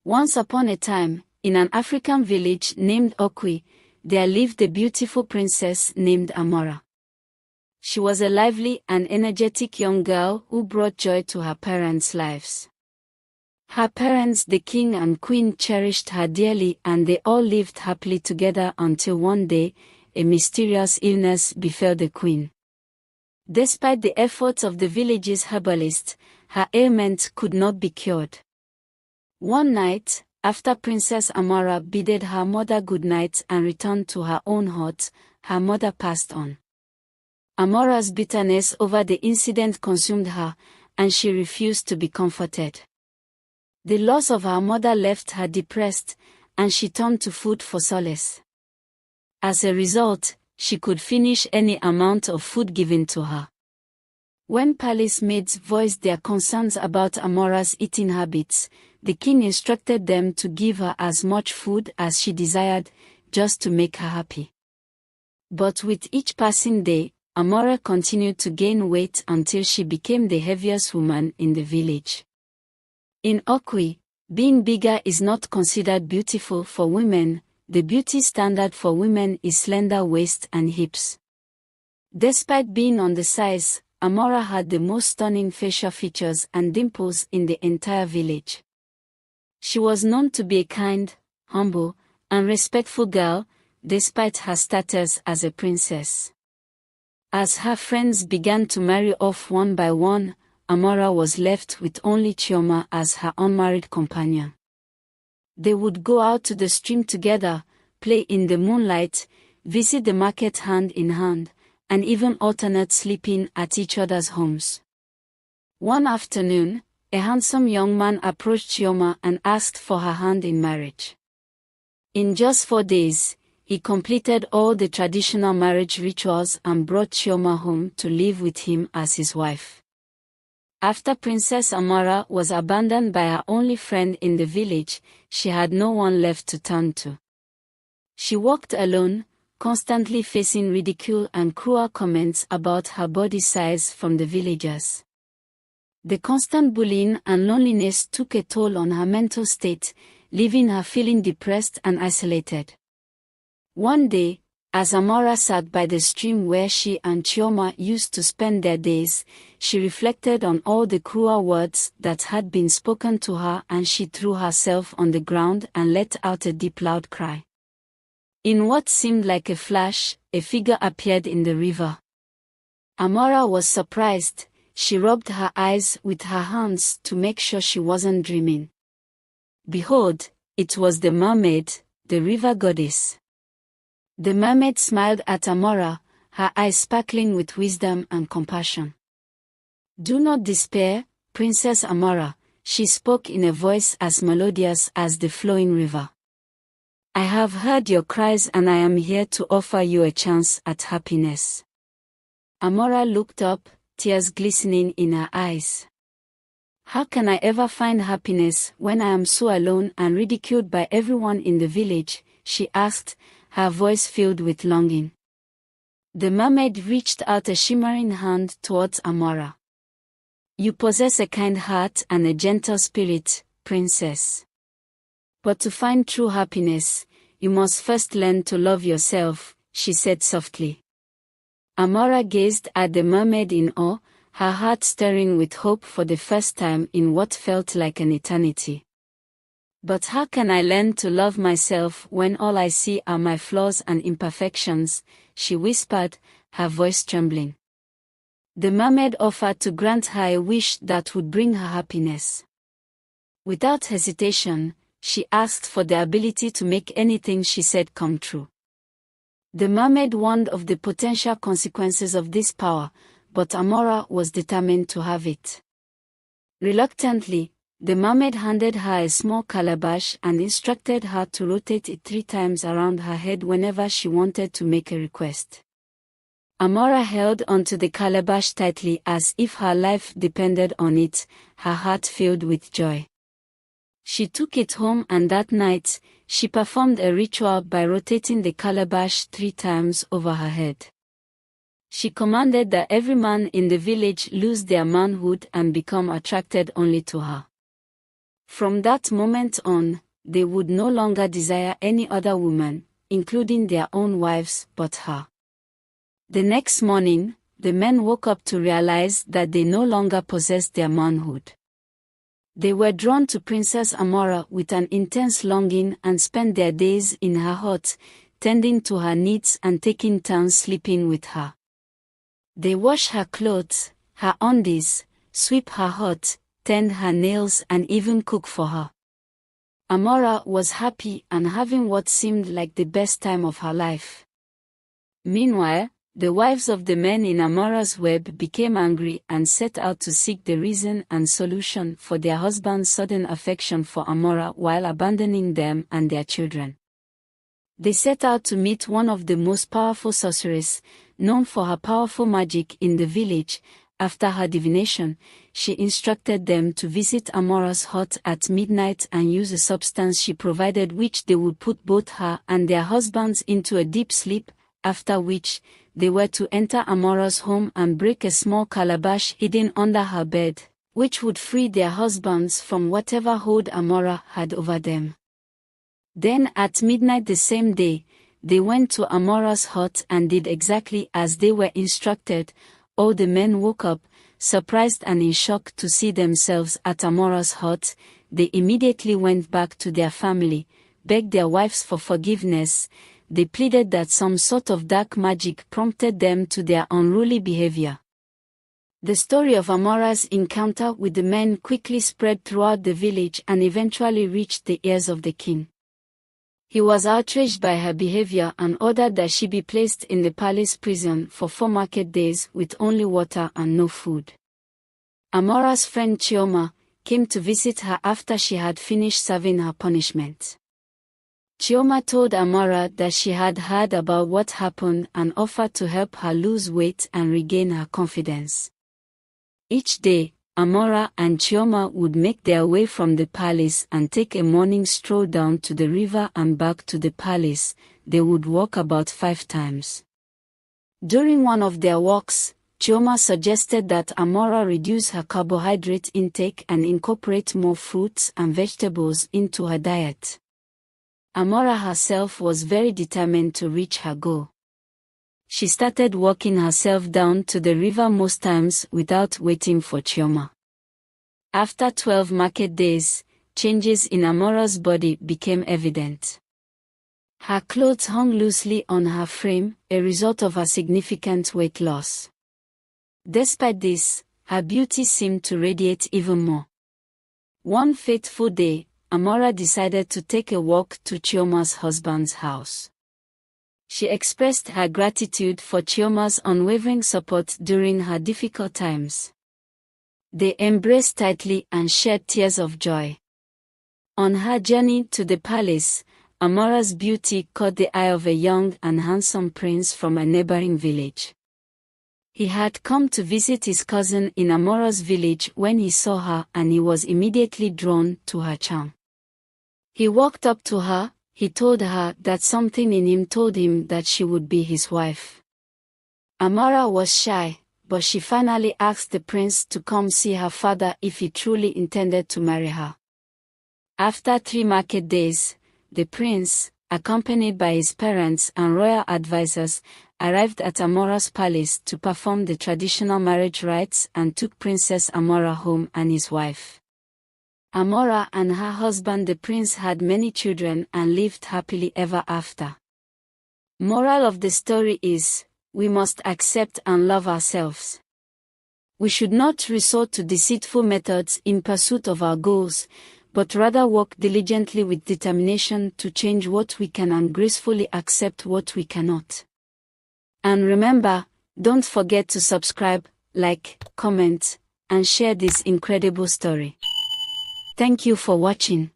Once upon a time, in an African village named Okwi, there lived a beautiful princess named Amora. She was a lively and energetic young girl who brought joy to her parents' lives. Her parents, the king and queen, cherished her dearly, and they all lived happily together until one day, a mysterious illness befell the queen. Despite the efforts of the village's herbalist, her ailment could not be cured. One night, after Princess Amora bid her mother good night and returned to her own hut, her mother passed on. Amora's bitterness over the incident consumed her, and she refused to be comforted. The loss of her mother left her depressed, and she turned to food for solace. As a result, she could finish any amount of food given to her. When palace maids voiced their concerns about Amora's eating habits, the king instructed them to give her as much food as she desired, just to make her happy. But with each passing day, Amora continued to gain weight until she became the heaviest woman in the village. In Okwi, being bigger is not considered beautiful for women. The beauty standard for women is slender waist and hips. Despite being on the size, Amora had the most stunning facial features and dimples in the entire village. She was known to be a kind, humble, and respectful girl, despite her status as a princess. As her friends began to marry off one by one, Amora was left with only Chioma as her unmarried companion. They would go out to the stream together, play in the moonlight, visit the market hand in hand, and even alternate sleeping at each other's homes. One afternoon, a handsome young man approached Chioma and asked for her hand in marriage. In just 4 days, he completed all the traditional marriage rituals and brought Chioma home to live with him as his wife. After Princess Amora was abandoned by her only friend in the village, she had no one left to turn to. She walked alone, constantly facing ridicule and cruel comments about her body size from the villagers. The constant bullying and loneliness took a toll on her mental state, leaving her feeling depressed and isolated. One day, as Amora sat by the stream where she and Chioma used to spend their days, she reflected on all the cruel words that had been spoken to her, and she threw herself on the ground and let out a deep loud cry. In what seemed like a flash, a figure appeared in the river. Amora was surprised. She rubbed her eyes with her hands to make sure she wasn't dreaming. Behold, it was the mermaid, the river goddess. The mermaid smiled at Amora, her eyes sparkling with wisdom and compassion. "Do not despair, Princess Amora," she spoke in a voice as melodious as the flowing river. "I have heard your cries and I am here to offer you a chance at happiness." Amora looked up, tears glistening in her eyes. "How can I ever find happiness when I am so alone and ridiculed by everyone in the village?" she asked, her voice filled with longing. The mermaid reached out a shimmering hand towards Amora. "You possess a kind heart and a gentle spirit, princess. But to find true happiness, you must first learn to love yourself," she said softly. Amora gazed at the mermaid in awe, her heart stirring with hope for the first time in what felt like an eternity. "But how can I learn to love myself when all I see are my flaws and imperfections?" she whispered, her voice trembling. The mermaid offered to grant her a wish that would bring her happiness. Without hesitation, she asked for the ability to make anything she said come true. The mermaid warned of the potential consequences of this power, but Amora was determined to have it. Reluctantly, the mermaid handed her a small calabash and instructed her to rotate it 3 times around her head whenever she wanted to make a request. Amora held onto the calabash tightly as if her life depended on it, her heart filled with joy. She took it home, and that night, she performed a ritual by rotating the calabash 3 times over her head. She commanded that every man in the village lose their manhood and become attracted only to her. From that moment on, they would no longer desire any other woman, including their own wives, but her. The next morning, the men woke up to realize that they no longer possessed their manhood. They were drawn to Princess Amora with an intense longing and spent their days in her hut, tending to her needs and taking turns sleeping with her. They wash her clothes, her undies, sweep her hut, tend her nails and even cook for her. Amora was happy and having what seemed like the best time of her life. Meanwhile, the wives of the men in Amora's web became angry and set out to seek the reason and solution for their husband's sudden affection for Amora while abandoning them and their children. They set out to meet one of the most powerful sorceresses, known for her powerful magic in the village. After her divination, she instructed them to visit Amora's hut at midnight and use a substance she provided, which they would put both her and their husbands into a deep sleep, after which, they were to enter Amora's home and break a small calabash hidden under her bed, which would free their husbands from whatever hold Amora had over them. Then at midnight the same day, they went to Amora's hut and did exactly as they were instructed. All the men woke up, surprised and in shock to see themselves at Amora's hut. They immediately went back to their family, begged their wives for forgiveness. They pleaded that some sort of dark magic prompted them to their unruly behavior. The story of Amora's encounter with the men quickly spread throughout the village and eventually reached the ears of the king. He was outraged by her behavior and ordered that she be placed in the palace prison for 4 market days with only water and no food. Amora's friend Chioma came to visit her after she had finished serving her punishment. Chioma told Amora that she had heard about what happened and offered to help her lose weight and regain her confidence. Each day, Amora and Chioma would make their way from the palace and take a morning stroll down to the river and back to the palace. They would walk about 5 times. During one of their walks, Chioma suggested that Amora reduce her carbohydrate intake and incorporate more fruits and vegetables into her diet. Amora herself was very determined to reach her goal. She started walking herself down to the river most times without waiting for Chioma. After 12 market days, changes in Amora's body became evident. Her clothes hung loosely on her frame, a result of her significant weight loss. Despite this, her beauty seemed to radiate even more. One fateful day, Amora decided to take a walk to Chioma's husband's house. She expressed her gratitude for Chioma's unwavering support during her difficult times. They embraced tightly and shed tears of joy. On her journey to the palace, Amora's beauty caught the eye of a young and handsome prince from a neighboring village. He had come to visit his cousin in Amora's village when he saw her, and he was immediately drawn to her charm. He walked up to her. He told her that something in him told him that she would be his wife. Amora was shy, but she finally asked the prince to come see her father if he truly intended to marry her. After 3 market days, the prince, accompanied by his parents and royal advisors, arrived at Amora's palace to perform the traditional marriage rites and took Princess Amora home and his wife. Amora and her husband the prince had many children and lived happily ever after. Moral of the story is, we must accept and love ourselves. We should not resort to deceitful methods in pursuit of our goals, but rather work diligently with determination to change what we can and gracefully accept what we cannot. And remember, don't forget to subscribe, like, comment, and share this incredible story. Thank you for watching.